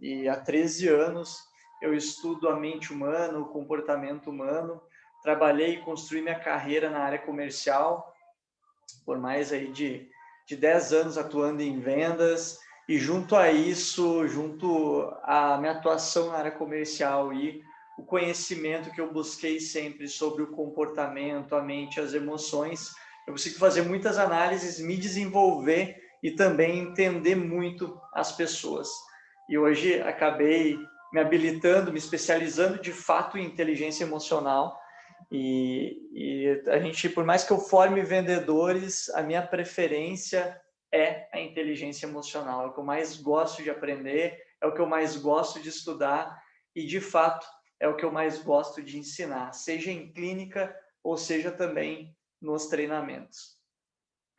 e há 13 anos eu estudo a mente humana, o comportamento humano. Trabalhei e construí minha carreira na área comercial, por mais aí de 10 anos atuando em vendas, e junto a isso, junto à minha atuação na área comercial e o conhecimento que eu busquei sempre sobre o comportamento, a mente, as emoções, eu consigo fazer muitas análises, me desenvolver e também entender muito as pessoas. E hoje acabei me habilitando, me especializando de fato em inteligência emocional, e a gente, por mais que eu forme vendedores, a minha preferência é a inteligência emocional. É o que eu mais gosto de aprender, é o que eu mais gosto de estudar e, de fato, é o que eu mais gosto de ensinar, seja em clínica ou seja também nos treinamentos.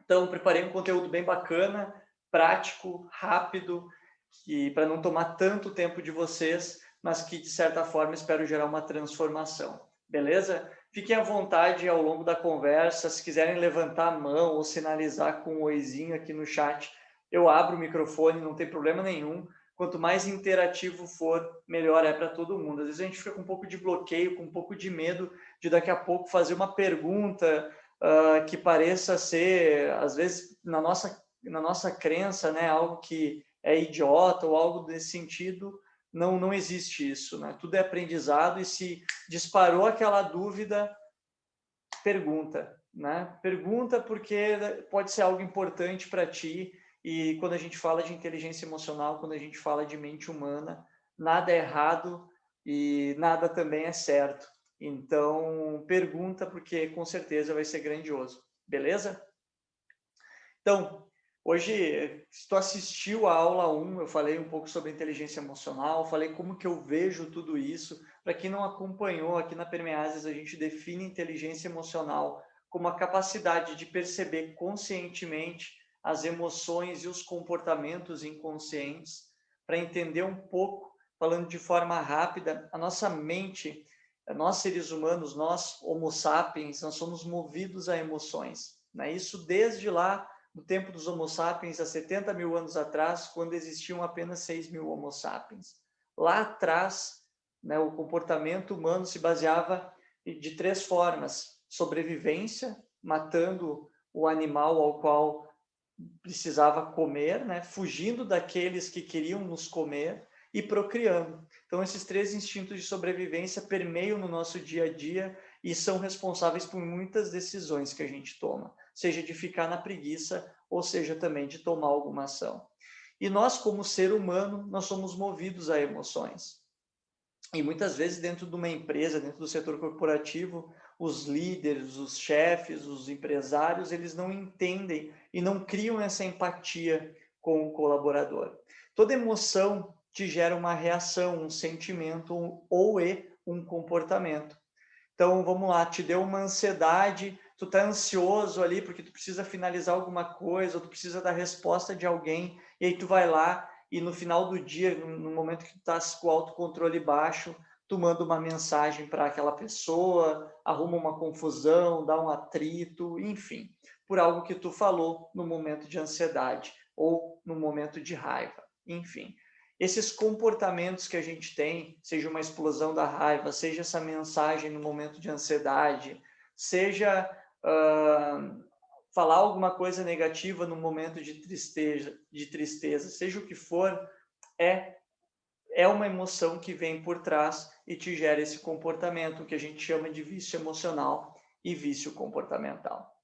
Então, preparei um conteúdo bem bacana, prático, rápido, que para não tomar tanto tempo de vocês, mas que de certa forma espero gerar uma transformação. Beleza? Fiquem à vontade ao longo da conversa, se quiserem levantar a mão ou sinalizar com um oizinho aqui no chat, eu abro o microfone, não tem problema nenhum. Quanto mais interativo for, melhor é para todo mundo. Às vezes a gente fica com um pouco de bloqueio, com um pouco de medo de daqui a pouco fazer uma pergunta que pareça ser, às vezes, na nossa crença, né, algo que é idiota ou algo desse sentido. Não existe isso, né? Tudo é aprendizado, e se disparou aquela dúvida, pergunta, né? Pergunta, porque pode ser algo importante para ti, e quando a gente fala de inteligência emocional, quando a gente fala de mente humana, nada é errado e nada também é certo. Então, pergunta, porque com certeza vai ser grandioso. Beleza? Então, hoje, se tu assistiu a aula 1, eu falei um pouco sobre inteligência emocional, falei como que eu vejo tudo isso. Para quem não acompanhou, aqui na Permeases a gente define inteligência emocional como a capacidade de perceber conscientemente as emoções e os comportamentos inconscientes, para entender um pouco, falando de forma rápida, a nossa mente, nós seres humanos, nós homo sapiens, nós somos movidos a emoções, né? Isso desde lá no tempo dos Homo sapiens, há 70 mil anos atrás, quando existiam apenas 6 mil Homo sapiens. Lá atrás, né, o comportamento humano se baseava de 3 formas: sobrevivência, matando o animal ao qual precisava comer, né, fugindo daqueles que queriam nos comer, e procriando. Então, esses 3 instintos de sobrevivência permeiam no nosso dia a dia e são responsáveis por muitas decisões que a gente toma, seja de ficar na preguiça ou seja também de tomar alguma ação. E nós, como ser humano, nós somos movidos a emoções. E muitas vezes dentro de uma empresa, dentro do setor corporativo, os líderes, os chefes, os empresários, eles não entendem e não criam essa empatia com o colaborador. Toda emoção te gera uma reação, um sentimento ou um comportamento. Então, vamos lá, te deu uma ansiedade, tu tá ansioso ali porque tu precisa finalizar alguma coisa, ou tu precisa da resposta de alguém, e aí tu vai lá e no final do dia, no momento que tu tá com o autocontrole baixo, tu manda uma mensagem para aquela pessoa, arruma uma confusão, dá um atrito, enfim, por algo que tu falou no momento de ansiedade ou no momento de raiva, enfim. Esses comportamentos que a gente tem, seja uma explosão da raiva, seja essa mensagem no momento de ansiedade, seja falar alguma coisa negativa no momento de tristeza, seja o que for, é uma emoção que vem por trás e te gera esse comportamento que a gente chama de vício emocional e vício comportamental.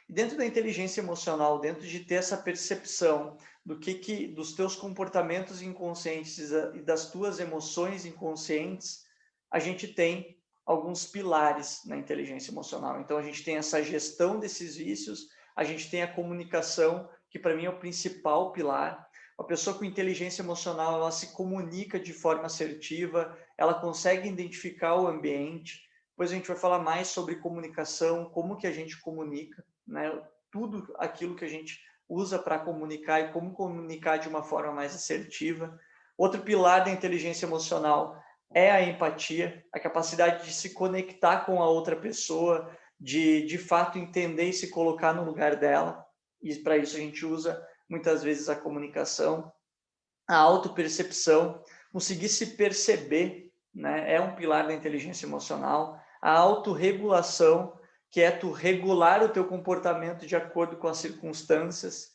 E dentro da inteligência emocional, dentro de ter essa percepção dos teus comportamentos inconscientes e das tuas emoções inconscientes, a gente tem alguns pilares na inteligência emocional. Então, a gente tem essa gestão desses vícios, a gente tem a comunicação, que para mim é o principal pilar. A pessoa com inteligência emocional, ela se comunica de forma assertiva, ela consegue identificar o ambiente. Depois a gente vai falar mais sobre comunicação, como que a gente comunica, né? Tudo aquilo que a gente usa para comunicar e como comunicar de uma forma mais assertiva. Outro pilar da inteligência emocional é a empatia, a capacidade de se conectar com a outra pessoa, de fato entender e se colocar no lugar dela. E para isso a gente usa muitas vezes a comunicação. a autopercepção, conseguir se perceber, né, é um pilar da inteligência emocional. A autorregulação, que é tu regular o teu comportamento de acordo com as circunstâncias,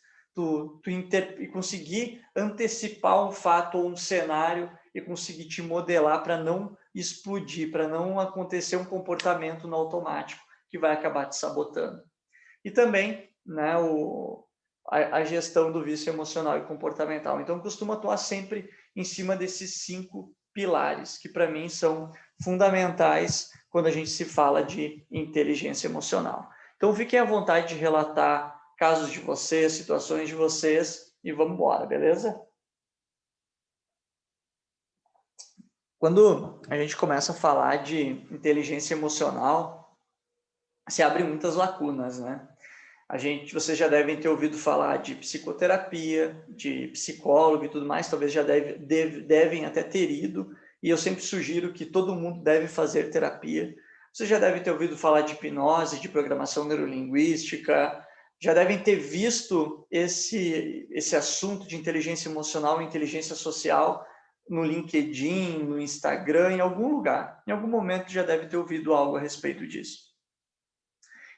e conseguir antecipar um fato ou um cenário e conseguir te modelar para não explodir, para não acontecer um comportamento no automático que vai acabar te sabotando. E também, né, a gestão do vício emocional e comportamental. Então, eu costumo atuar sempre em cima desses 5 pilares, que para mim são fundamentais quando a gente se fala de inteligência emocional. Então, fiquem à vontade de relatar casos de vocês, situações de vocês, e vamos embora, beleza? Quando a gente começa a falar de inteligência emocional, se abrem muitas lacunas, né? Vocês já devem ter ouvido falar de psicoterapia, de psicólogo e tudo mais, talvez já devem até ter ido, e eu sempre sugiro que todo mundo deve fazer terapia. Vocês já devem ter ouvido falar de hipnose, de programação neurolinguística, já devem ter visto esse assunto de inteligência emocional e inteligência social no LinkedIn, no Instagram, em algum lugar. Em algum momento já deve ter ouvido algo a respeito disso.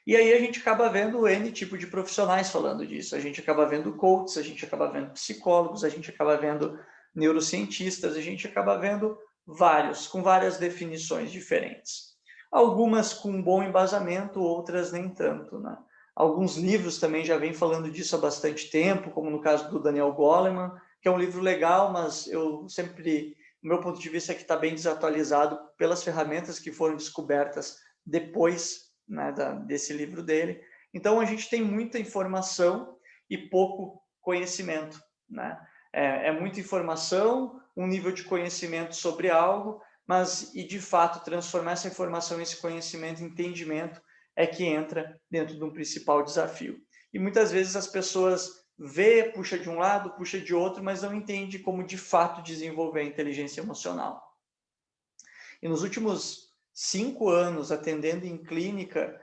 E aí a gente acaba vendo N tipo de profissionais falando disso. A gente acaba vendo coaches, a gente acaba vendo psicólogos, a gente acaba vendo neurocientistas, a gente acaba vendo vários, com várias definições diferentes. Algumas com bom embasamento, outras nem tanto, né? Alguns livros também já vêm falando disso há bastante tempo, como no caso do Daniel Goleman, que é um livro legal, mas eu sempre, o meu ponto de vista é que está bem desatualizado pelas ferramentas que foram descobertas depois, né, desse livro dele. Então, a gente tem muita informação e pouco conhecimento, né? É muita informação, um nível de conhecimento sobre algo, mas, e de fato, transformar essa informação, esse conhecimento, entendimento, é que entra dentro de um principal desafio. E muitas vezes as pessoas vê, puxa de um lado, puxa de outro, mas não entende como, de fato, desenvolver a inteligência emocional. E nos últimos 5 anos, atendendo em clínica,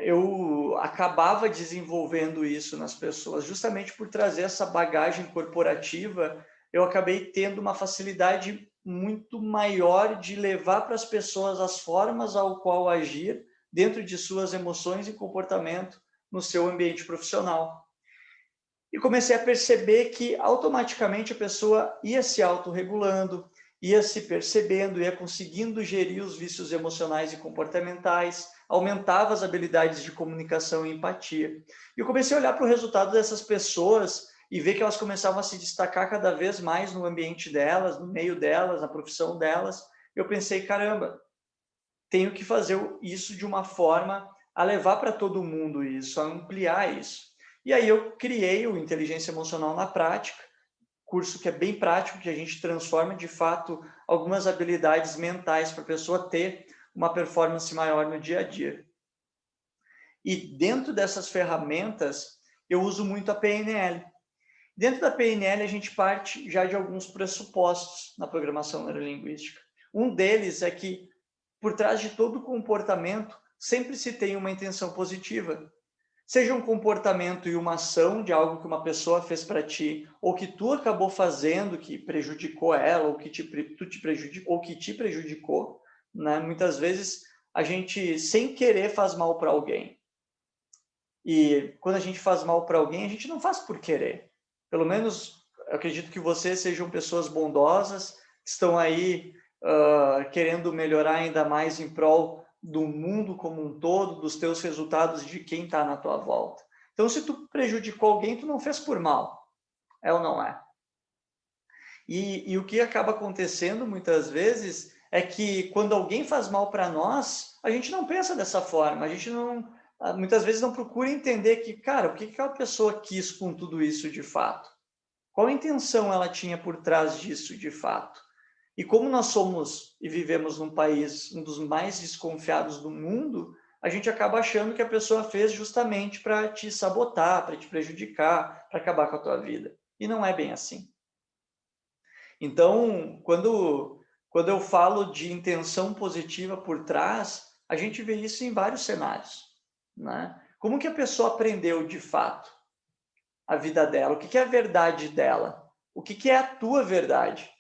eu acabava desenvolvendo isso nas pessoas, justamente por trazer essa bagagem corporativa, eu acabei tendo uma facilidade muito maior de levar para as pessoas as formas ao qual agir dentro de suas emoções e comportamento no seu ambiente profissional. E comecei a perceber que automaticamente a pessoa ia se autorregulando, ia se percebendo, ia conseguindo gerir os vícios emocionais e comportamentais, aumentava as habilidades de comunicação e empatia. E eu comecei a olhar para o resultado dessas pessoas e ver que elas começavam a se destacar cada vez mais no ambiente delas, no meio delas, na profissão delas. Eu pensei, caramba, tenho que fazer isso de uma forma a levar para todo mundo isso, a ampliar isso. E aí eu criei o Inteligência Emocional na Prática, curso que é bem prático, que a gente transforma de fato algumas habilidades mentais para a pessoa ter uma performance maior no dia a dia. E dentro dessas ferramentas, eu uso muito a PNL. Dentro da PNL, a gente parte já de alguns pressupostos na programação neurolinguística. Um deles é que, por trás de todo comportamento, sempre se tem uma intenção positiva. Seja um comportamento e uma ação de algo que uma pessoa fez para ti, ou que tu acabou fazendo, que prejudicou ela, ou que te prejudicou, ou que te prejudicou, né? Muitas vezes a gente, sem querer, faz mal para alguém. E quando a gente faz mal para alguém, a gente não faz por querer. Pelo menos, eu acredito que vocês sejam pessoas bondosas, que estão aí querendo melhorar ainda mais em prol do mundo como um todo, dos teus resultados, de quem está na tua volta. Então, se tu prejudicou alguém, tu não fez por mal. É ou não é? E o que acaba acontecendo muitas vezes é que quando alguém faz mal para nós, a gente não pensa dessa forma, a gente não, muitas vezes não procura entender que, cara, o que aquela pessoa quis com tudo isso de fato? Qual intenção ela tinha por trás disso de fato? E como nós somos e vivemos num país, um dos mais desconfiados do mundo, a gente acaba achando que a pessoa fez justamente para te sabotar, para te prejudicar, para acabar com a tua vida. E não é bem assim. Então, quando eu falo de intenção positiva por trás, a gente vê isso em vários cenários, né? Como que a pessoa aprendeu de fato a vida dela? O que é a verdade dela? o que é a tua verdade.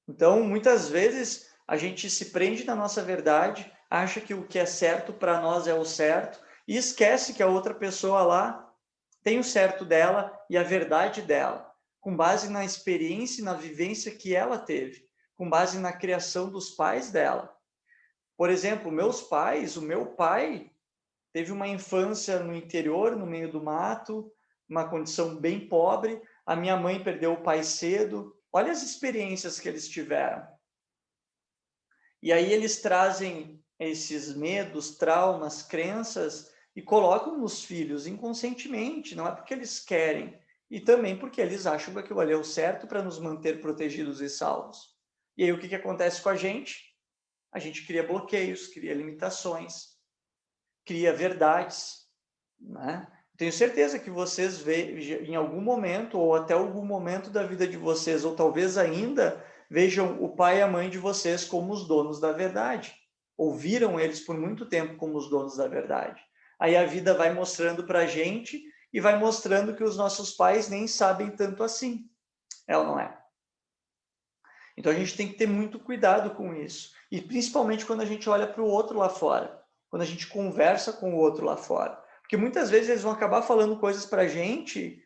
Então, muitas vezes, a gente se prende na nossa verdade, acha que o que é certo para nós é o certo, e esquece que a outra pessoa lá tem o certo dela e a verdade dela, com base na experiência e na vivência que ela teve, com base na criação dos pais dela. Por exemplo, meus pais, o meu pai teve uma infância no interior, no meio do mato, uma condição bem pobre. A minha mãe perdeu o pai cedo. Olha as experiências que eles tiveram. E aí eles trazem esses medos, traumas, crenças e colocam nos filhos inconscientemente, não é porque eles querem, e também porque eles acham que aquilo ali é o certo para nos manter protegidos e salvos. E aí o que acontece com a gente? A gente cria bloqueios, cria limitações, cria verdades, né? Tenho certeza que vocês vejam em algum momento, ou até algum momento da vida de vocês, ou talvez ainda vejam o pai e a mãe de vocês como os donos da verdade. Ouviram eles por muito tempo como os donos da verdade. Aí a vida vai mostrando para a gente e vai mostrando que os nossos pais nem sabem tanto assim. É ou não é? Então a gente tem que ter muito cuidado com isso. E principalmente quando a gente olha para o outro lá fora. Quando a gente conversa com o outro lá fora. Porque muitas vezes eles vão acabar falando coisas para a gente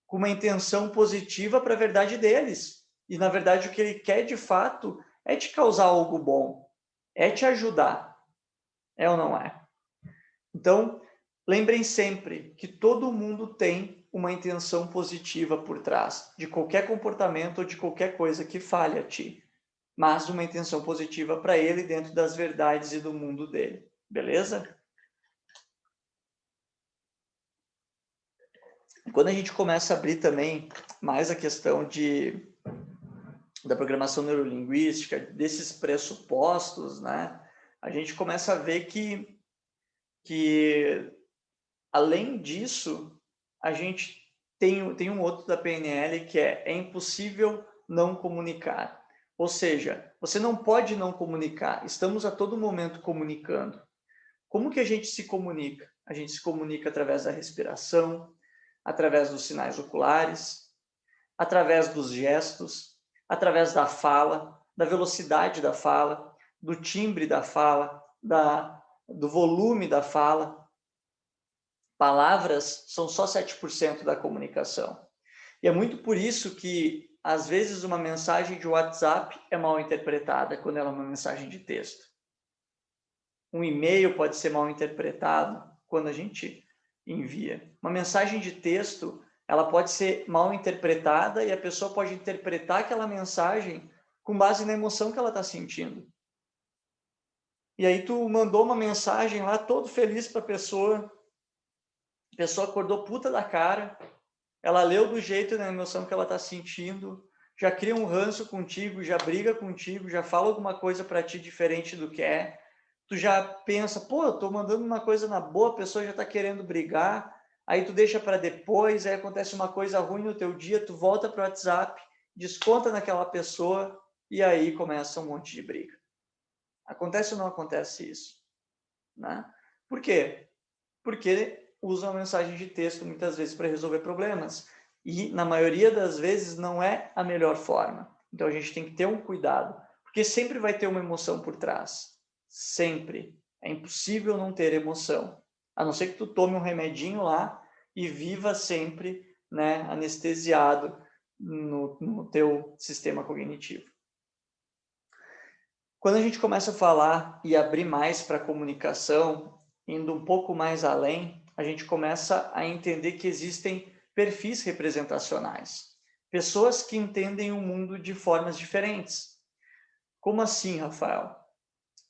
com uma intenção positiva para a verdade deles. E, na verdade, o que ele quer, de fato, é te causar algo bom. É te ajudar. É ou não é? Então, lembrem sempre que todo mundo tem uma intenção positiva por trás de qualquer comportamento ou de qualquer coisa que fale a ti. Mas uma intenção positiva para ele dentro das verdades e do mundo dele. Beleza? Quando a gente começa a abrir também mais a questão da programação neurolinguística, desses pressupostos, né, a gente começa a ver que além disso, a gente tem um outro da PNL que é impossível não comunicar. Ou seja, você não pode não comunicar, estamos a todo momento comunicando. Como que a gente se comunica? A gente se comunica através da respiração, através dos sinais oculares, através dos gestos, através da fala, da velocidade da fala, do timbre da fala, do volume da fala. Palavras são só 7% da comunicação. E é muito por isso que, às vezes, uma mensagem de WhatsApp é mal interpretada quando ela é uma mensagem de texto. Um e-mail pode ser mal interpretado quando a gente envia. Uma mensagem de texto, ela pode ser mal interpretada e a pessoa pode interpretar aquela mensagem com base na emoção que ela está sentindo. E aí tu mandou uma mensagem lá todo feliz para a pessoa acordou puta da cara, ela leu do jeito da emoção que ela está sentindo, já cria um ranço contigo, já briga contigo, já fala alguma coisa para ti diferente do que é. Tu já pensa, pô, eu tô mandando uma coisa na boa, a pessoa já tá querendo brigar, aí tu deixa para depois, aí acontece uma coisa ruim no teu dia, tu volta pro WhatsApp, desconta naquela pessoa e aí começa um monte de briga. Acontece ou não acontece isso? Né? Por quê? Porque usam a mensagem de texto muitas vezes para resolver problemas. E, na maioria das vezes, não é a melhor forma. Então, a gente tem que ter um cuidado, porque sempre vai ter uma emoção por trás. Sempre. É impossível não ter emoção. A não ser que tu tome um remedinho lá e viva sempre, né, anestesiado no teu sistema cognitivo. Quando a gente começa a falar e abrir mais para a comunicação, indo um pouco mais além, a gente começa a entender que existem perfis representacionais. Pessoas que entendem o mundo de formas diferentes. Como assim, Rafael?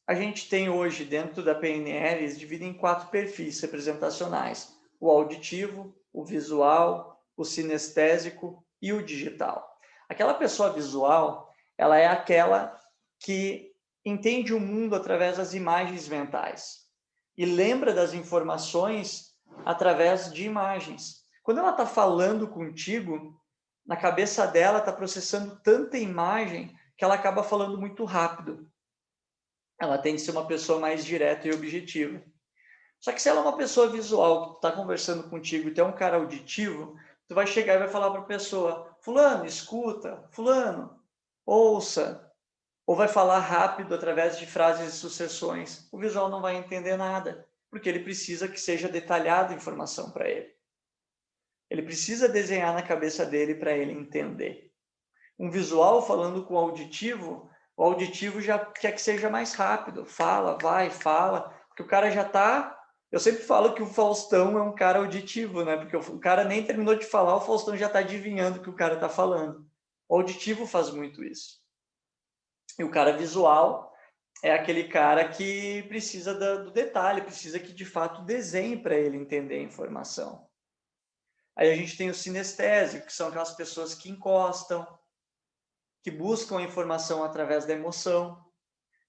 A gente tem hoje, dentro da PNL, eles dividem em 4 perfis representacionais. O auditivo, o visual, o sinestésico e o digital. Aquela pessoa visual, ela é aquela que entende o mundo através das imagens mentais e lembra das informações através de imagens. Quando ela está falando contigo, na cabeça dela está processando tanta imagem que ela acaba falando muito rápido. Ela tem que ser uma pessoa mais direta e objetiva. Só que se ela é uma pessoa visual, que está conversando contigo e tu é um cara auditivo, tu vai chegar e vai falar para a pessoa, fulano, escuta, fulano, ouça, ou vai falar rápido através de frases e sucessões, o visual não vai entender nada, porque ele precisa que seja detalhada a informação para ele. Ele precisa desenhar na cabeça dele para ele entender. Um visual falando com o auditivo já quer que seja mais rápido. Fala, vai, fala, porque o cara já está... Eu sempre falo que o Faustão é um cara auditivo, né? Porque o cara nem terminou de falar, o Faustão já está adivinhando o que o cara está falando. O auditivo faz muito isso. E o cara visual é aquele cara que precisa do detalhe, precisa que de fato desenhe para ele entender a informação. Aí a gente tem o sinestésico, que são aquelas pessoas que encostam, que buscam a informação através da emoção.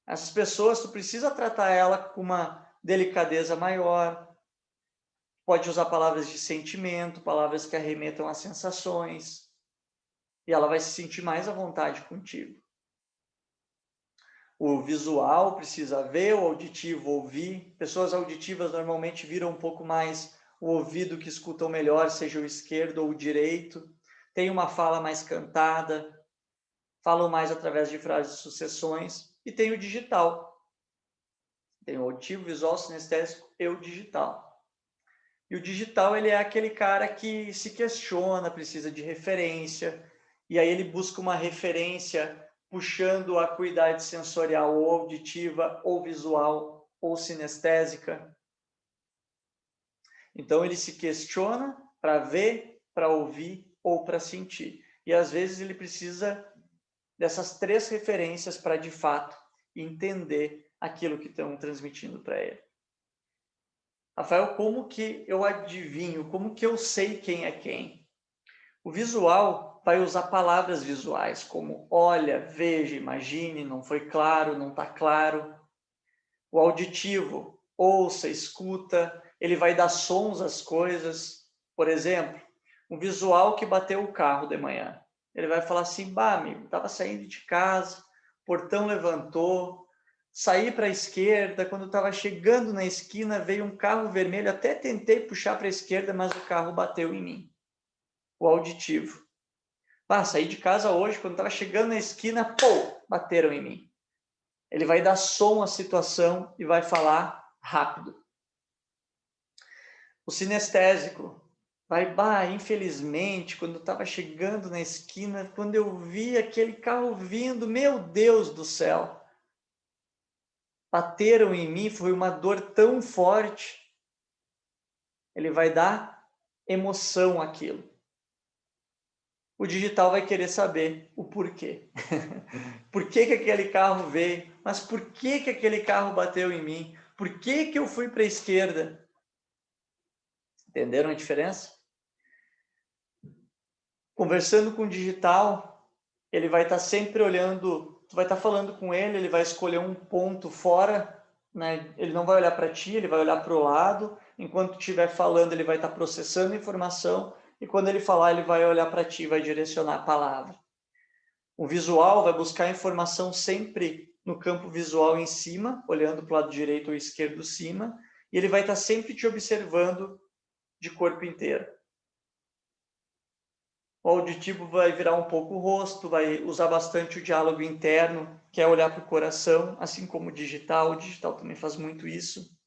Essas pessoas, tu precisa tratar ela com uma delicadeza maior, pode usar palavras de sentimento, palavras que arremetam a sensações, e ela vai se sentir mais à vontade contigo. O visual precisa ver, o auditivo ouvir. Pessoas auditivas normalmente viram um pouco mais o ouvido que escutam melhor, seja o esquerdo ou o direito. Tem uma fala mais cantada, falam mais através de frases e sucessões. E tem o digital. Tem o auditivo, visual, sinestésico e o digital. E o digital, ele é aquele cara que se questiona, precisa de referência, e aí ele busca uma referência puxando a acuidade sensorial ou auditiva, ou visual, ou sinestésica. Então ele se questiona para ver, para ouvir ou para sentir. E às vezes ele precisa dessas 3 referências para de fato entender aquilo que estão transmitindo para ele. Rafael, como que eu adivinho? Como que eu sei quem é quem? O visual vai usar palavras visuais, como olha, veja, imagine, não foi claro, não está claro. O auditivo, ouça, escuta, ele vai dar sons às coisas. Por exemplo, um visual que bateu o carro de manhã. Ele vai falar assim, bah, amigo, estava saindo de casa, o portão levantou, saí para a esquerda, quando estava chegando na esquina, veio um carro vermelho, até tentei puxar para a esquerda, mas o carro bateu em mim. O auditivo. Ah, saí de casa hoje, quando estava chegando na esquina, pô, bateram em mim. Ele vai dar som à situação e vai falar rápido. O sinestésico vai, bah, infelizmente, quando eu estava chegando na esquina, quando eu vi aquele carro vindo, meu Deus do céu, bateram em mim, foi uma dor tão forte. Ele vai dar emoção àquilo. O digital vai querer saber o porquê. Por que aquele carro veio? Mas por que aquele carro bateu em mim? Por que eu fui para a esquerda? Entenderam a diferença? Conversando com o digital, ele vai estar sempre olhando, tu vai estar falando com ele, ele vai escolher um ponto fora, né? Ele não vai olhar para ti, ele vai olhar para o lado. Enquanto estiver falando, ele vai estar processando a informação. E quando ele falar, ele vai olhar para ti, vai direcionar a palavra. O visual vai buscar informação sempre no campo visual em cima, olhando para o lado direito ou esquerdo cima, e ele vai estar sempre te observando de corpo inteiro. O auditivo vai virar um pouco o rosto, vai usar bastante o diálogo interno, que é olhar para o coração, assim como o digital também faz muito isso.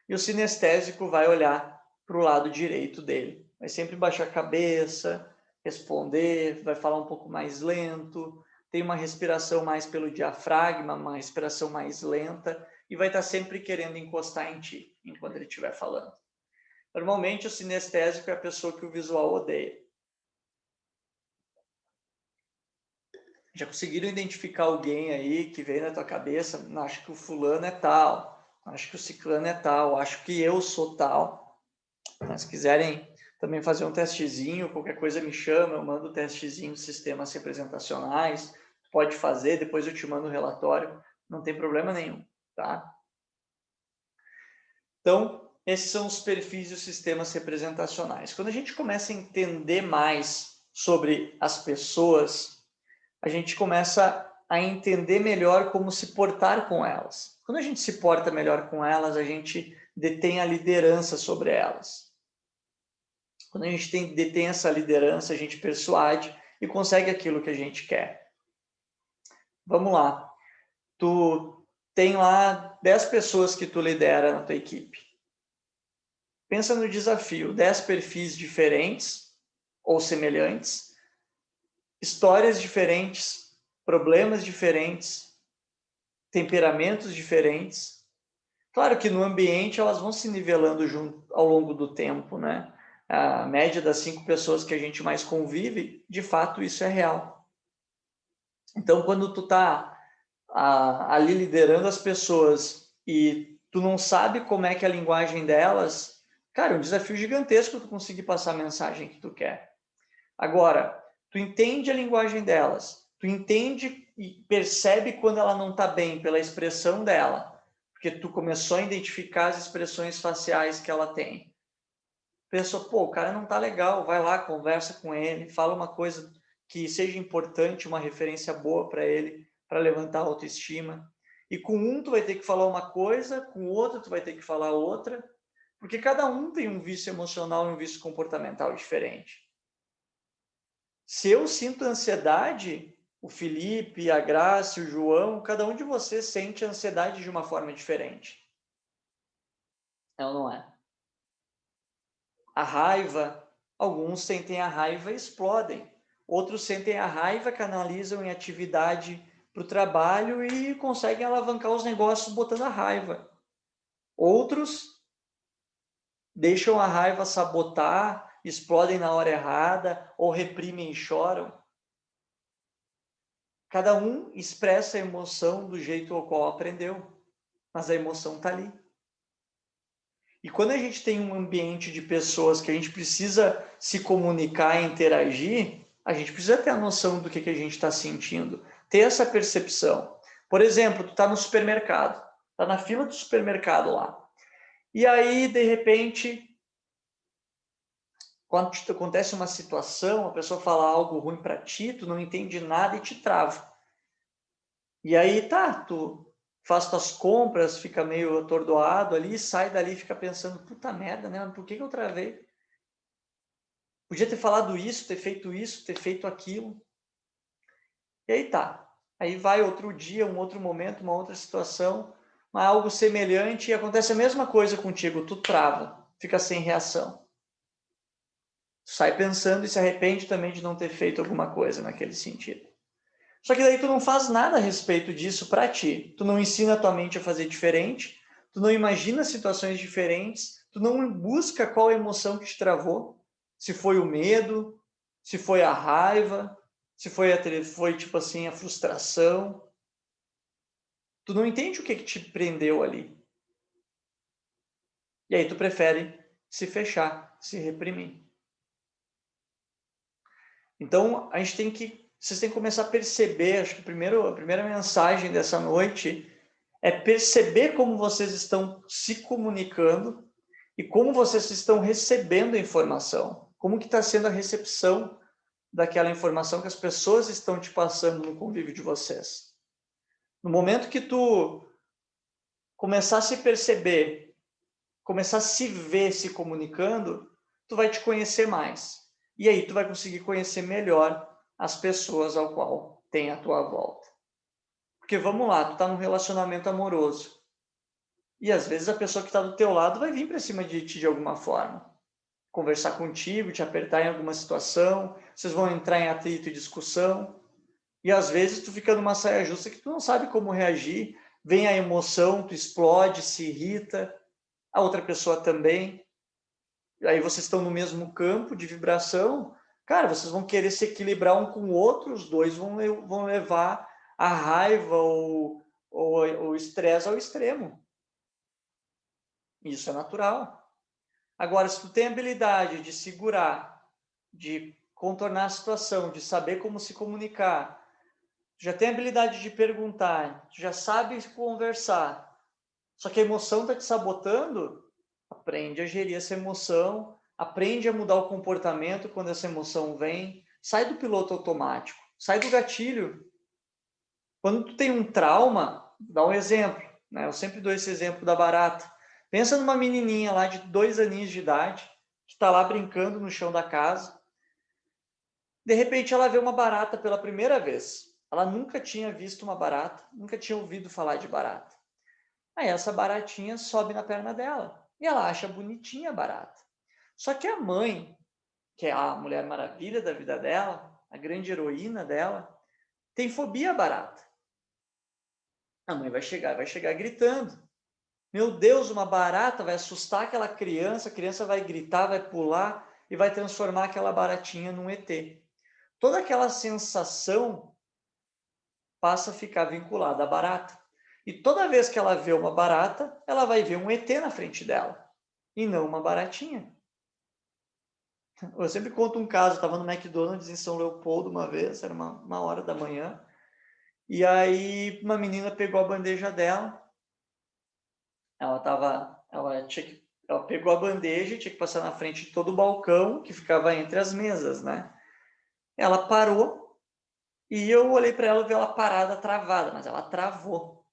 E o sinestésico vai olhar para o lado direito dele, vai sempre baixar a cabeça, responder, vai falar um pouco mais lento, tem uma respiração mais pelo diafragma, uma respiração mais lenta, e vai estar sempre querendo encostar em ti, enquanto ele estiver falando. Normalmente, o sinestésico é a pessoa que o visual odeia. Já conseguiram identificar alguém aí que veio na tua cabeça? Acho que o fulano é tal, acho que o ciclano é tal, acho que eu sou tal. Se quiserem também fazer um testezinho, qualquer coisa me chama, eu mando o testezinho de sistemas representacionais, pode fazer, depois eu te mando o relatório, não tem problema nenhum, tá? Então, esses são os perfis dos sistemas representacionais. Quando a gente começa a entender mais sobre as pessoas, a gente começa a entender melhor como se portar com elas. Quando a gente se porta melhor com elas, a gente detém a liderança sobre elas. Quando a gente detém essa liderança, a gente persuade e consegue aquilo que a gente quer. Vamos lá. Tu tem lá 10 pessoas que tu lidera na tua equipe. Pensa no desafio, 10 perfis diferentes ou semelhantes, histórias diferentes, problemas diferentes, temperamentos diferentes. Claro que no ambiente elas vão se nivelando junto ao longo do tempo, né? A média das 5 pessoas que a gente mais convive, de fato isso é real. Então, quando tu tá ali liderando as pessoas e tu não sabe como é que é a linguagem delas, cara, é um desafio gigantesco tu conseguir passar a mensagem que tu quer. Agora, tu entende a linguagem delas, tu entende e percebe quando ela não está bem pela expressão dela, porque tu começou a identificar as expressões faciais que ela tem. Pensou, pô, o cara não tá legal, vai lá, conversa com ele, fala uma coisa que seja importante, uma referência boa para ele, para levantar a autoestima. E com um tu vai ter que falar uma coisa, com o outro tu vai ter que falar outra, porque cada um tem um vício emocional e um vício comportamental diferente. Se eu sinto ansiedade, o Felipe, a Graça, o João, cada um de vocês sente ansiedade de uma forma diferente. É ou não é? A raiva, alguns sentem a raiva e explodem. Outros sentem a raiva, canalizam em atividade para o trabalho e conseguem alavancar os negócios botando a raiva. Outros deixam a raiva sabotar, explodem na hora errada ou reprimem e choram. Cada um expressa a emoção do jeito ao qual aprendeu, mas a emoção está ali. E quando a gente tem um ambiente de pessoas que a gente precisa se comunicar e interagir, a gente precisa ter a noção do que a gente está sentindo, ter essa percepção. Por exemplo, tu está no supermercado, está na fila do supermercado lá, e aí, de repente, quando acontece uma situação, a pessoa fala algo ruim para ti, tu não entende nada e te trava. E aí, tá, tu faz tuas compras, fica meio atordoado ali, sai dali e fica pensando, puta merda, né? Por que eu travei? Podia ter falado isso, ter feito aquilo. E aí tá. Aí vai outro dia, um outro momento, uma outra situação, algo semelhante e acontece a mesma coisa contigo, tu trava, fica sem reação. Sai pensando e se arrepende também de não ter feito alguma coisa naquele sentido. Só que daí tu não faz nada a respeito disso para ti. Tu não ensina a tua mente a fazer diferente, tu não imagina situações diferentes, tu não busca qual a emoção que te travou. Se foi o medo, se foi a raiva, se foi tipo assim, a frustração. Tu não entende o que te prendeu ali. E aí tu prefere se fechar, se reprimir. Então, vocês têm que começar a perceber, acho que a primeira mensagem dessa noite é perceber como vocês estão se comunicando e como vocês estão recebendo a informação. Como que está sendo a recepção daquela informação que as pessoas estão te passando no convívio de vocês. No momento que tu começar a se perceber, começar a se ver se comunicando, tu vai te conhecer mais. E aí tu vai conseguir conhecer melhor as pessoas ao qual tem à tua volta. Porque vamos lá, tu tá num relacionamento amoroso. E às vezes a pessoa que está do teu lado vai vir para cima de ti de alguma forma. Conversar contigo, te apertar em alguma situação, vocês vão entrar em atrito e discussão. E às vezes tu fica numa saia justa que tu não sabe como reagir, vem a emoção, tu explode, se irrita, a outra pessoa também. E aí vocês estão no mesmo campo de vibração, cara, vocês vão querer se equilibrar um com o outro, os dois vão levar a raiva ou o estresse ao extremo. Isso é natural. Agora, se tu tem a habilidade de segurar, de contornar a situação, de saber como se comunicar, já tem a habilidade de perguntar, já sabe conversar, só que a emoção está te sabotando, aprende a gerir essa emoção, aprende a mudar o comportamento quando essa emoção vem, sai do piloto automático, sai do gatilho. Quando tu tem um trauma, dá um exemplo, né? Eu sempre dou esse exemplo da barata. Pensa numa menininha lá de 2 aninhos de idade, que está lá brincando no chão da casa. De repente, ela vê uma barata pela primeira vez. Ela nunca tinha visto uma barata, nunca tinha ouvido falar de barata. Aí essa baratinha sobe na perna dela e ela acha bonitinha a barata. Só que a mãe, que é a Mulher Maravilha da vida dela, a grande heroína dela, tem fobia à barata. A mãe vai chegar gritando. Meu Deus, uma barata vai assustar aquela criança, a criança vai gritar, vai pular e vai transformar aquela baratinha num ET. Toda aquela sensação passa a ficar vinculada à barata. E toda vez que ela vê uma barata, ela vai ver um ET na frente dela, e não uma baratinha. Eu sempre conto um caso, eu estava no McDonald's em São Leopoldo uma vez, era uma hora da manhã, e aí uma menina pegou a bandeja dela, ela pegou a bandeja e tinha que passar na frente de todo o balcão que ficava entre as mesas, né? Ela parou e eu olhei para ela e vi ela parada, travada, mas ela travou.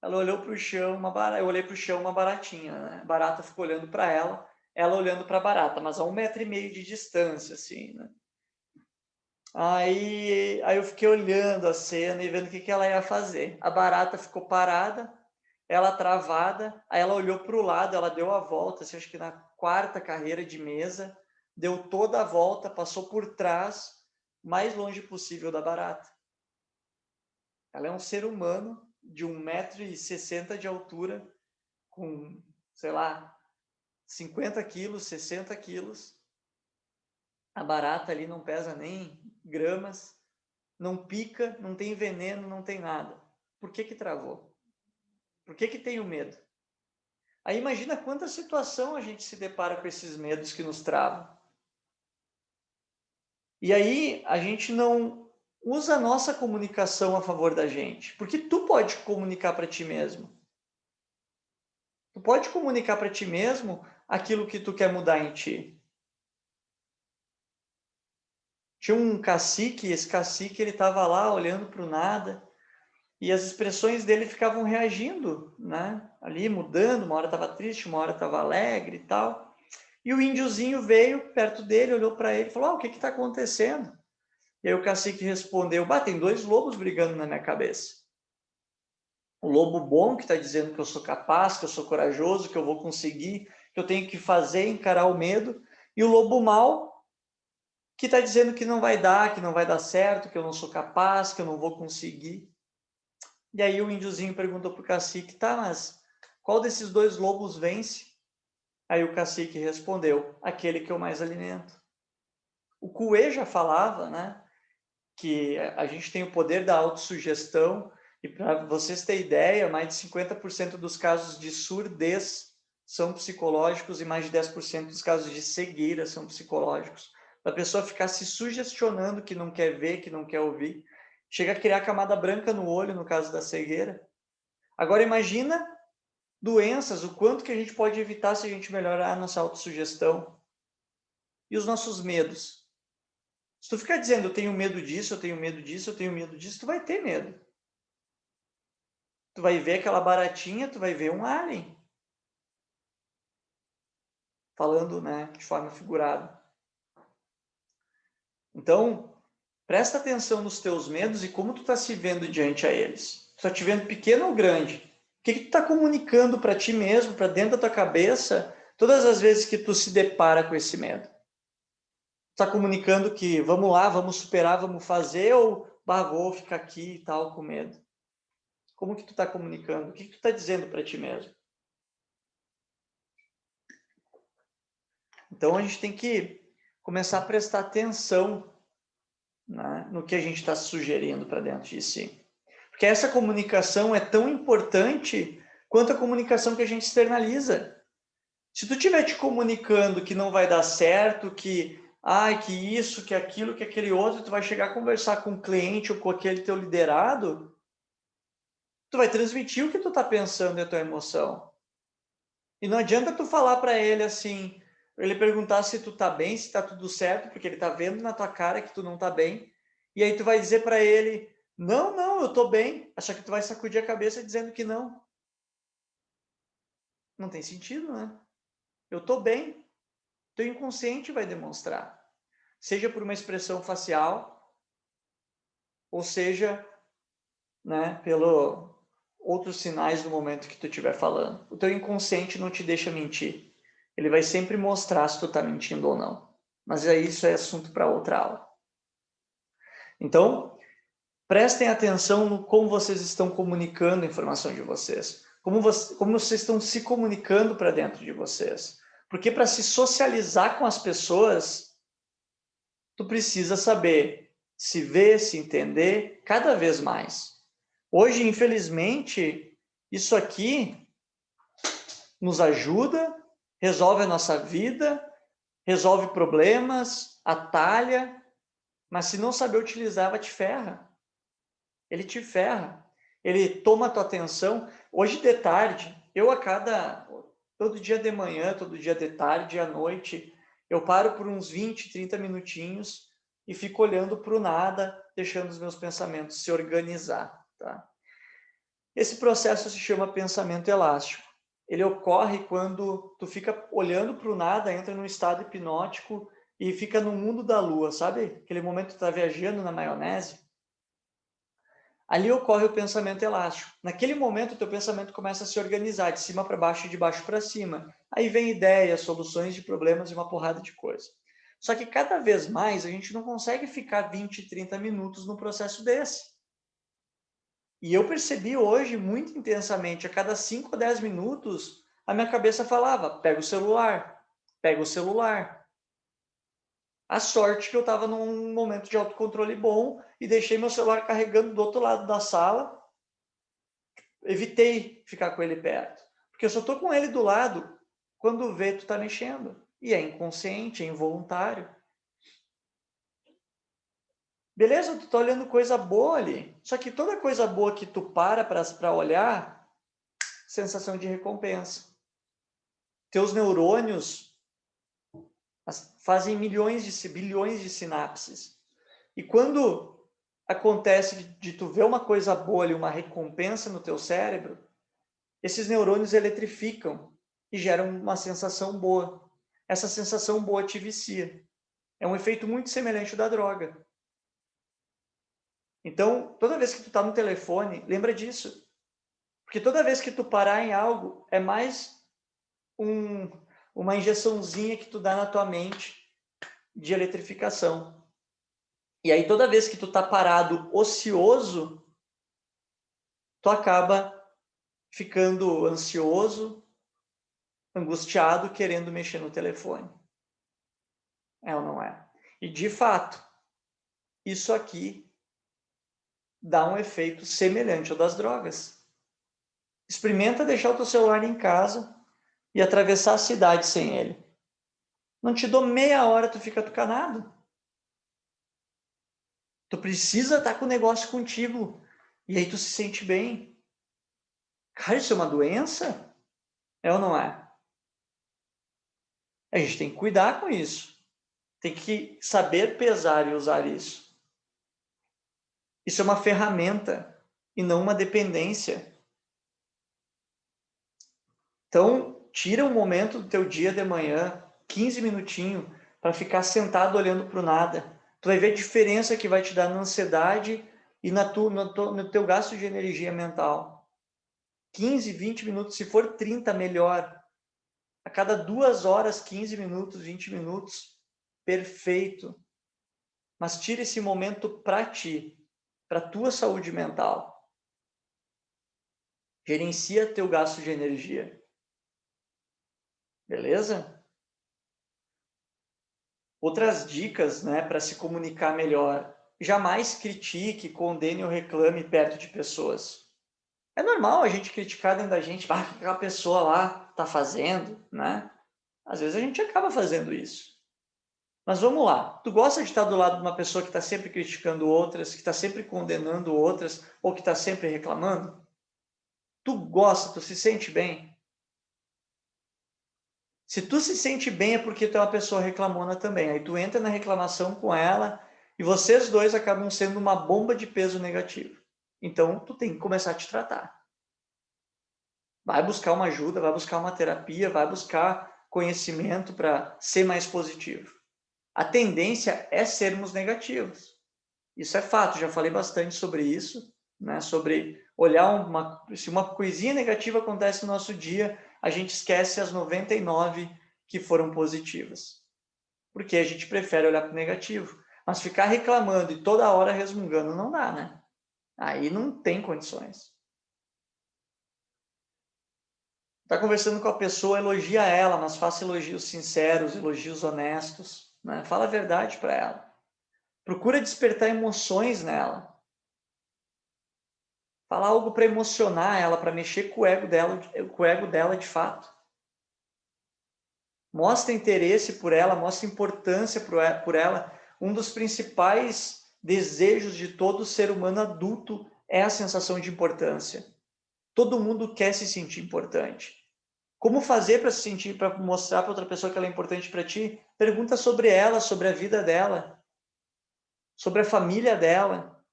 Ela olhou para o chão, eu olhei para o chão, uma baratinha, né? A barata ficou olhando para ela olhando para a barata, mas a 1,5 m de distância, assim, né? Aí eu fiquei olhando a cena e vendo o que ela ia fazer. A barata ficou parada, ela travada, aí ela olhou para o lado, ela deu a volta, assim, acho que na 4ª carreira de mesa, deu toda a volta, passou por trás, mais longe possível da barata. Ela é um ser humano de 1,60 m de altura, com, sei lá, 50 quilos, 60 quilos. A barata ali não pesa nem gramas, não pica, não tem veneno, não tem nada. Por que travou? Por que tem o medo? Aí imagina quanta situação a gente se depara com esses medos que nos travam. E aí a gente não usa a nossa comunicação a favor da gente, porque tu pode comunicar para ti mesmo. Tu pode comunicar para ti mesmo aquilo que tu quer mudar em ti. Tinha um cacique, esse cacique ele estava lá olhando para o nada e as expressões dele ficavam reagindo, né? Ali mudando, uma hora estava triste, uma hora estava alegre e tal. E o índiozinho veio perto dele, olhou para ele e falou: o que está acontecendo? E aí o cacique respondeu: tem 2 lobos brigando na minha cabeça. O lobo bom, que está dizendo que eu sou capaz, que eu sou corajoso, que eu vou conseguir, que eu tenho que fazer, encarar o medo. E o lobo mau, que está dizendo que não vai dar certo, que eu não sou capaz, que eu não vou conseguir. E aí o índiozinho perguntou para o cacique: mas qual desses 2 lobos vence? Aí o cacique respondeu: aquele que eu mais alimento. O Coué já falava, né, que a gente tem o poder da autossugestão, e para vocês terem ideia, mais de 50% dos casos de surdez são psicológicos e mais de 10% dos casos de cegueira são psicológicos. A pessoa ficar se sugestionando que não quer ver, que não quer ouvir, chega a criar camada branca no olho, no caso da cegueira. Agora imagina doenças, o quanto que a gente pode evitar se a gente melhorar a nossa autossugestão. E os nossos medos? Se tu ficar dizendo, eu tenho medo disso, eu tenho medo disso, eu tenho medo disso, tu vai ter medo. Tu vai ver aquela baratinha, tu vai ver um alien. Falando, né, de forma figurada. Então, presta atenção nos teus medos e como tu está se vendo diante a eles. Tu está te vendo pequeno ou grande? O que tu está comunicando para ti mesmo, para dentro da tua cabeça, todas as vezes que tu se depara com esse medo? Está comunicando que vamos lá, vamos superar, vamos fazer, ou vou ficar aqui e tal com medo? Como que tu está comunicando? O que tu está dizendo para ti mesmo? Então a gente tem que começar a prestar atenção, né, no que a gente está sugerindo para dentro de si. Porque essa comunicação é tão importante quanto a comunicação que a gente externaliza. Se tu estiver te comunicando que não vai dar certo, que isso, que aquilo, que aquele outro, tu vai chegar a conversar com o cliente ou com aquele teu liderado, tu vai transmitir o que tu está pensando e a tua emoção. E não adianta tu falar para ele assim, ele perguntar se tu tá bem, se tá tudo certo, porque ele tá vendo na tua cara que tu não tá bem. E aí tu vai dizer para ele: "Não, eu tô bem". Só que tu vai sacudir a cabeça dizendo que não. Não tem sentido, né? Eu tô bem. teu inconsciente vai demonstrar. Seja por uma expressão facial, ou seja, né, pelo outros sinais no momento que tu estiver falando. O teu inconsciente não te deixa mentir. Ele vai sempre mostrar se tu está mentindo ou não. Mas aí isso é assunto para outra aula. Então, prestem atenção no como vocês estão comunicando a informação de vocês. Como vocês estão se comunicando para dentro de vocês. Porque para se socializar com as pessoas, tu precisa saber se ver, se entender cada vez mais. Hoje, infelizmente, isso aqui nos ajuda, resolve a nossa vida, resolve problemas, atalha, mas se não saber utilizar, vai te ferra. Ele te ferra. Ele toma a tua atenção. Hoje de tarde, todo dia de manhã, todo dia de tarde, à noite, eu paro por uns 20, 30 minutinhos e fico olhando para o nada, deixando os meus pensamentos se organizar, tá? Esse processo se chama pensamento elástico. Ele ocorre quando tu fica olhando para o nada, entra num estado hipnótico e fica no mundo da lua, sabe? Aquele momento que tu tá viajando na maionese. Ali ocorre o pensamento elástico. Naquele momento, o teu pensamento começa a se organizar de cima para baixo e de baixo para cima. Aí vem ideias, soluções de problemas e uma porrada de coisa. Só que cada vez mais a gente não consegue ficar 20, 30 minutos num processo desse. E eu percebi hoje muito intensamente, a cada 5 ou 10 minutos, a minha cabeça falava, pega o celular, pega o celular. A sorte que eu estava num momento de autocontrole bom e deixei meu celular carregando do outro lado da sala. Evitei ficar com ele perto. Porque eu só estou com ele do lado quando vê tu tá mexendo. E é inconsciente, é involuntário. Beleza, tu tá olhando coisa boa ali. Só que toda coisa boa que tu para olhar, sensação de recompensa. Teus neurônios fazem bilhões de sinapses. E quando acontece de tu ver uma coisa boa ali, uma recompensa no teu cérebro, esses neurônios eletrificam e geram uma sensação boa. Essa sensação boa te vicia. É um efeito muito semelhante ao da droga. Então, toda vez que tu tá no telefone, lembra disso. Porque toda vez que tu parar em algo, é mais uma injeçãozinha que tu dá na tua mente de eletrificação. E aí, toda vez que tu tá parado, ocioso, tu acaba ficando ansioso, angustiado, querendo mexer no telefone. É ou não é? E, de fato, isso aqui dá um efeito semelhante ao das drogas. Experimenta deixar o teu celular em casa e atravessar a cidade sem ele. Não te dou meia hora, tu fica tucanado. Tu precisa estar com o negócio contigo. E aí tu se sente bem. Cara, isso é uma doença? É ou não é? A gente tem que cuidar com isso. Tem que saber pesar e usar isso. Isso é uma ferramenta e não uma dependência. Então, tira um momento do teu dia de manhã, 15 minutinhos, para ficar sentado olhando para o nada. Tu vai ver a diferença que vai te dar na ansiedade e no teu gasto de energia mental. 15, 20 minutos, se for 30, melhor. A cada 2 horas, 15 minutos, 20 minutos, perfeito. Mas tira esse momento para ti, para tua saúde mental. Gerencia teu gasto de energia. Beleza? Outras dicas, né, para se comunicar melhor. Jamais critique, condene ou reclame perto de pessoas. É normal a gente criticar dentro da gente, o que aquela pessoa lá está fazendo, né? Às vezes a gente acaba fazendo isso. Mas vamos lá, tu gosta de estar do lado de uma pessoa que está sempre criticando outras, que está sempre condenando outras, ou que está sempre reclamando? Tu gosta, tu se sente bem? Se tu se sente bem é porque tu é uma pessoa reclamona também. Aí tu entra na reclamação com ela e vocês dois acabam sendo uma bomba de peso negativo. Então tu tem que começar a te tratar. Vai buscar uma ajuda, vai buscar uma terapia, vai buscar conhecimento para ser mais positivo. A tendência é sermos negativos. Isso é fato, já falei bastante sobre isso, né? Sobre olhar se uma coisinha negativa acontece no nosso dia, a gente esquece as 99 que foram positivas. Porque a gente prefere olhar para o negativo. Mas ficar reclamando e toda hora resmungando não dá, né? Aí não tem condições. Está conversando com a pessoa, elogia ela, mas faça elogios sinceros, elogios honestos, né? Fala a verdade para ela. Procura despertar emoções nela. Fala algo para emocionar ela, para mexer com o ego dela de fato. Mostra interesse por ela, mostra importância por ela. Um dos principais desejos de todo ser humano adulto é a sensação de importância. Todo mundo quer se sentir importante. Como fazer para se sentir, para mostrar para outra pessoa que ela é importante para ti? Pergunta sobre ela, sobre a vida dela, sobre a família dela,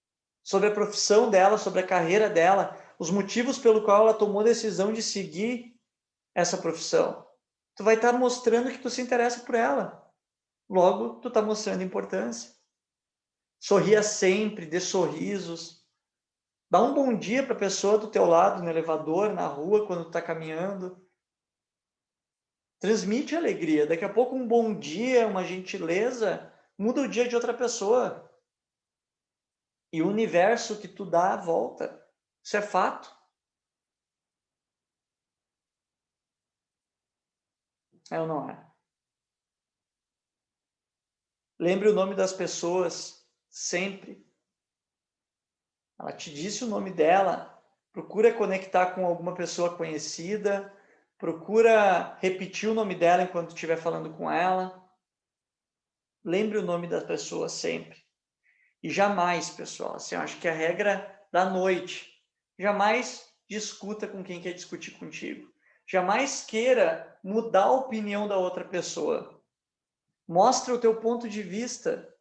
sobre a profissão dela, sobre a carreira dela, os motivos pelo qual ela tomou a decisão de seguir essa profissão. Tu vai estar mostrando que tu se interessa por ela. Logo, tu está mostrando importância. Sorria sempre, dê sorrisos. Dá um bom dia para a pessoa do teu lado, no elevador, na rua, quando tu está caminhando. Transmite alegria. Daqui a pouco um bom dia, uma gentileza, muda o dia de outra pessoa. E o universo que tu dá volta. Isso é fato. É ou não é? Lembre o nome das pessoas sempre. Ela te disse o nome dela. Procura conectar com alguma pessoa conhecida. Procura repetir o nome dela enquanto estiver falando com ela. Lembre o nome da pessoa sempre. E jamais, pessoal, assim, eu acho que é a regra da noite. Jamais discuta com quem quer discutir contigo. Jamais queira mudar a opinião da outra pessoa. Mostra o teu ponto de vista.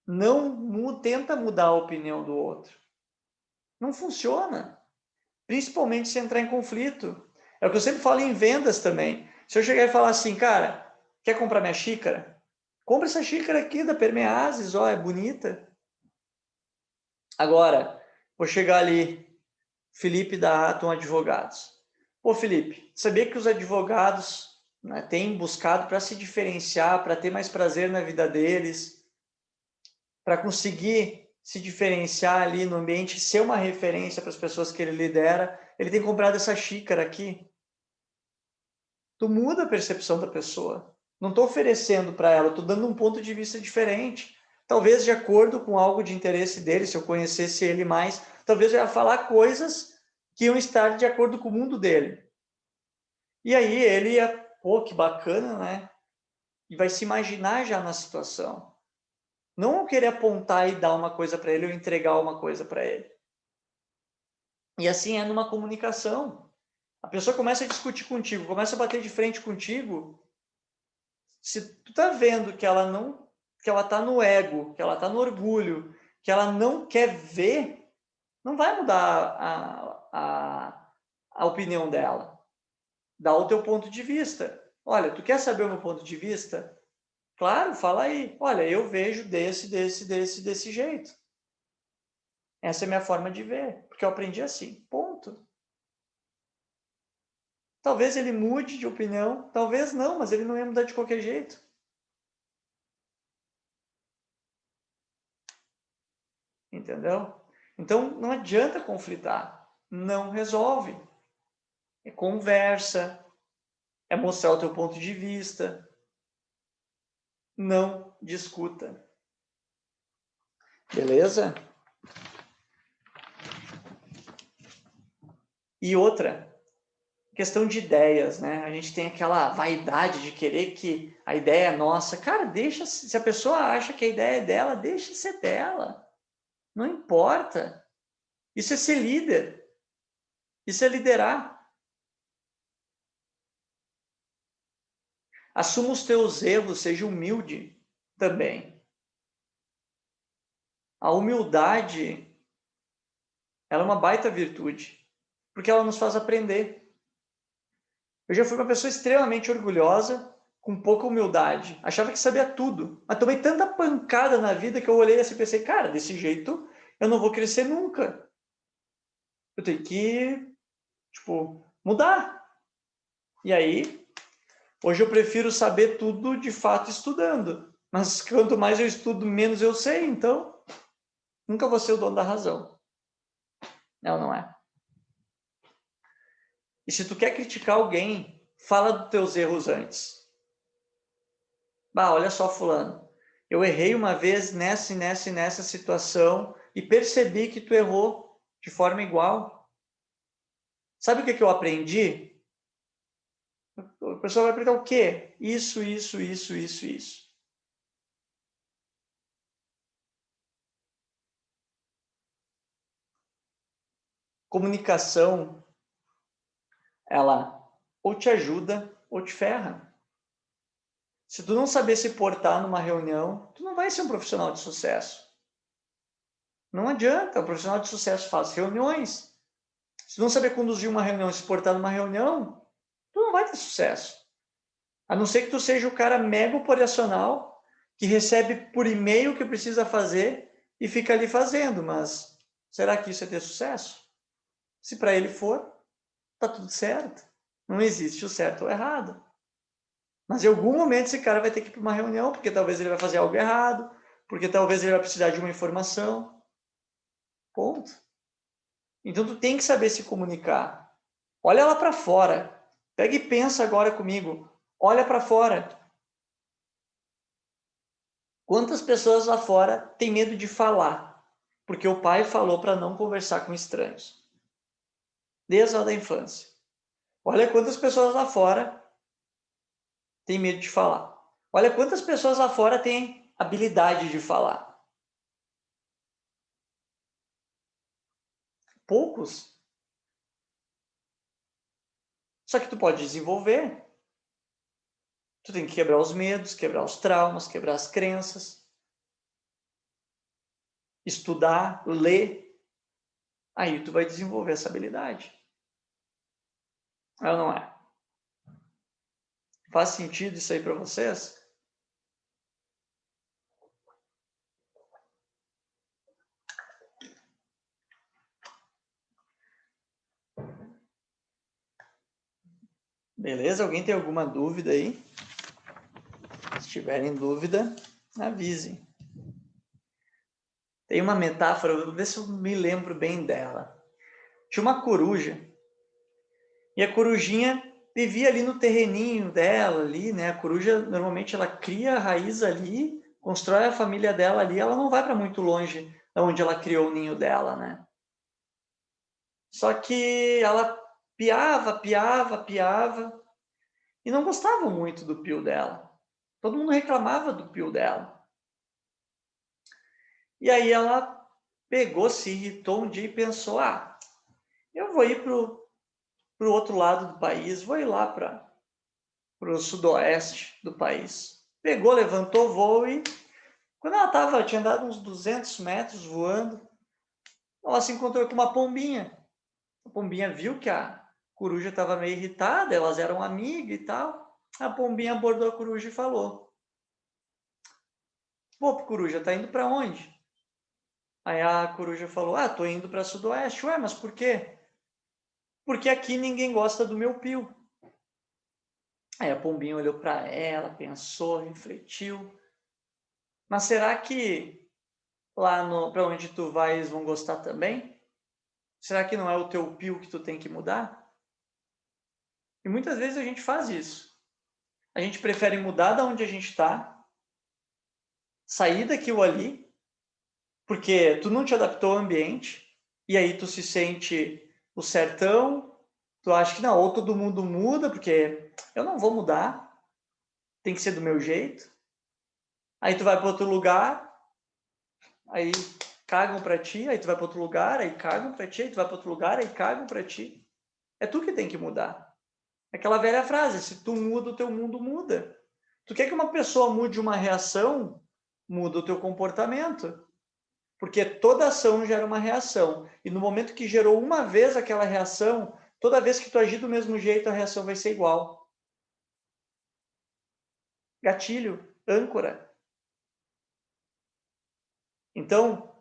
Não tenta mudar a opinião do outro. Não funciona. Principalmente se entrar em conflito. É o que eu sempre falo em vendas também. Se eu chegar e falar assim, cara, quer comprar minha xícara? Compra essa xícara aqui da Permeases, ó, é bonita. Agora, vou chegar ali, Felipe da Atom Advogados. Pô, Felipe, sabia que os advogados, né, têm buscado para se diferenciar, para ter mais prazer na vida deles, para conseguir se diferenciar ali no ambiente, ser uma referência para as pessoas que ele lidera, ele tem comprado essa xícara aqui. Tu muda a percepção da pessoa. Não estou oferecendo para ela, estou dando um ponto de vista diferente. Talvez de acordo com algo de interesse dele, se eu conhecesse ele mais, talvez eu ia falar coisas que iam estar de acordo com o mundo dele. E aí ele ia, pô, que bacana, né? E vai se imaginar já na situação. Não eu querer apontar e dar uma coisa para ele ou entregar uma coisa para ele. E assim é numa comunicação. A pessoa começa a discutir contigo, começa a bater de frente contigo. Se tu tá vendo que ela tá no ego, que ela tá no orgulho, que ela não quer ver, não vai mudar a opinião dela. Dá o teu ponto de vista. Olha, tu quer saber o meu ponto de vista? Claro, fala aí. Olha, eu vejo desse jeito. Essa é a minha forma de ver, porque eu aprendi assim. Ponto. Talvez ele mude de opinião, talvez não, mas ele não ia mudar de qualquer jeito. Entendeu? Então, não adianta conflitar. Não resolve. É conversa, é mostrar o teu ponto de vista. Não discuta. Beleza? E outra, questão de ideias, né? A gente tem aquela vaidade de querer que a ideia é nossa. Cara, deixa, se a pessoa acha que a ideia é dela, deixa ser dela. Não importa. Isso é ser líder. Isso é liderar. Assuma os teus erros, seja humilde também. A humildade, ela é uma baita virtude, porque ela nos faz aprender. Eu já fui uma pessoa extremamente orgulhosa, com pouca humildade. Achava que sabia tudo. Mas tomei tanta pancada na vida que eu olhei assim e pensei, cara, desse jeito eu não vou crescer nunca. Eu tenho que, tipo, mudar. E aí, hoje eu prefiro saber tudo de fato estudando. Mas quanto mais eu estudo, menos eu sei. Então, nunca vou ser o dono da razão. Não, não é. E se tu quer criticar alguém, fala dos teus erros antes. Bah, olha só, fulano, eu errei uma vez nessa e nessa e nessa situação e percebi que tu errou de forma igual. Sabe o que eu aprendi? A pessoa vai aprender o quê? Isso, isso, isso, isso, isso. Comunicação, ela ou te ajuda ou te ferra. Se tu não saber se portar numa reunião, tu não vai ser um profissional de sucesso. Não adianta, o profissional de sucesso faz reuniões. Se tu não saber conduzir uma reunião, se portar numa reunião, tu não vai ter sucesso. A não ser que tu seja o cara mega operacional que recebe por e-mail o que precisa fazer e fica ali fazendo, mas será que isso é ter sucesso? Se para ele for, tá tudo certo. Não existe o certo ou errado. Mas em algum momento esse cara vai ter que ir para uma reunião, porque talvez ele vai fazer algo errado, porque talvez ele vai precisar de uma informação. Ponto. Então tu tem que saber se comunicar. Olha lá para fora. Pega e pensa agora comigo. Olha para fora. Quantas pessoas lá fora têm medo de falar? Porque o pai falou para não conversar com estranhos. Desde a da infância. Olha quantas pessoas lá fora têm medo de falar. Olha quantas pessoas lá fora têm habilidade de falar. Poucos. Só que tu pode desenvolver. Tu tem que quebrar os medos, quebrar os traumas, quebrar as crenças. Estudar, ler. Aí tu vai desenvolver essa habilidade. Ela não é. Faz sentido isso aí para vocês? Beleza? Alguém tem alguma dúvida aí? Se tiverem dúvida, avisem. Tem uma metáfora, vou ver se eu me lembro bem dela. Tinha uma coruja. E a corujinha vivia ali no terreninho dela, ali, né? A coruja, normalmente, ela cria a raiz ali, constrói a família dela ali, ela não vai para muito longe de onde ela criou o ninho dela, né? Só que ela piava, piava, piava, e não gostava muito do pio dela. Todo mundo reclamava do pio dela. E aí ela pegou, se irritou um dia e pensou, eu vou ir para o outro lado do país, vou ir lá para o sudoeste do país. Pegou, levantou o voo e quando ela tinha dado uns 200 metros voando, ela se encontrou com uma pombinha. A pombinha viu que a coruja estava meio irritada, elas eram amigas e tal. A pombinha abordou a coruja e falou, pô, coruja, tá indo para onde? Aí a coruja falou, tô indo para sudoeste. Ué, mas por quê? Porque aqui ninguém gosta do meu pio. Aí a pombinha olhou para ela, pensou, refletiu. Mas será que lá para onde tu vai eles vão gostar também? Será que não é o teu pio que tu tem que mudar? E muitas vezes a gente faz isso. A gente prefere mudar da onde a gente está, sair daquilo ali, porque tu não te adaptou ao ambiente, e aí tu se sente o certão, tu acha que não, ou todo mundo muda, porque eu não vou mudar, tem que ser do meu jeito. Aí tu vai para outro lugar, aí cagam para ti, aí tu vai para outro lugar, aí cagam para ti, aí tu vai para outro lugar, aí cagam para ti. É tu que tem que mudar. Aquela velha frase, se tu muda, o teu mundo muda. Tu quer que uma pessoa mude uma reação, muda o teu comportamento. Porque toda ação gera uma reação. E no momento que gerou uma vez aquela reação, Toda vez que tu agir do mesmo jeito, a reação vai ser igual. Gatilho, âncora. Então,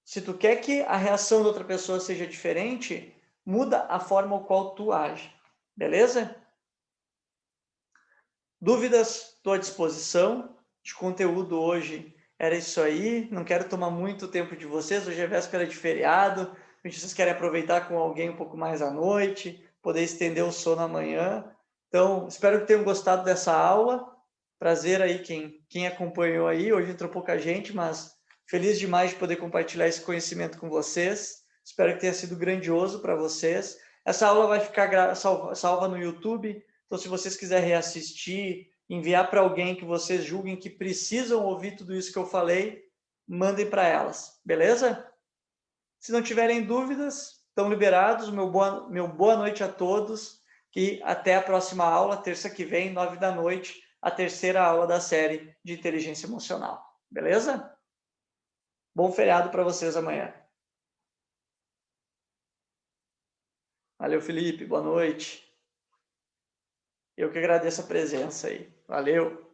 se tu quer que a reação da outra pessoa seja diferente, muda a forma qual tu age. Beleza? Dúvidas? Estou à disposição. De conteúdo hoje era isso aí. Não quero tomar muito tempo de vocês. Hoje é véspera de feriado. Vocês querem aproveitar com alguém um pouco mais à noite, poder estender o sono amanhã. Então, espero que tenham gostado dessa aula. Prazer aí quem acompanhou aí. Hoje entrou pouca gente, mas feliz demais de poder compartilhar esse conhecimento com vocês. Espero que tenha sido grandioso para vocês. Essa aula vai ficar salva no YouTube. Então, se vocês quiserem reassistir, enviar para alguém que vocês julguem que precisam ouvir tudo isso que eu falei, mandem para elas, beleza? Se não tiverem dúvidas, estão liberados. Meu boa noite a todos e até a próxima aula, terça que vem, 9 da noite, a terceira aula da série de inteligência emocional, beleza? Bom feriado para vocês amanhã. Valeu, Felipe, boa noite. Eu que agradeço a presença aí. Valeu.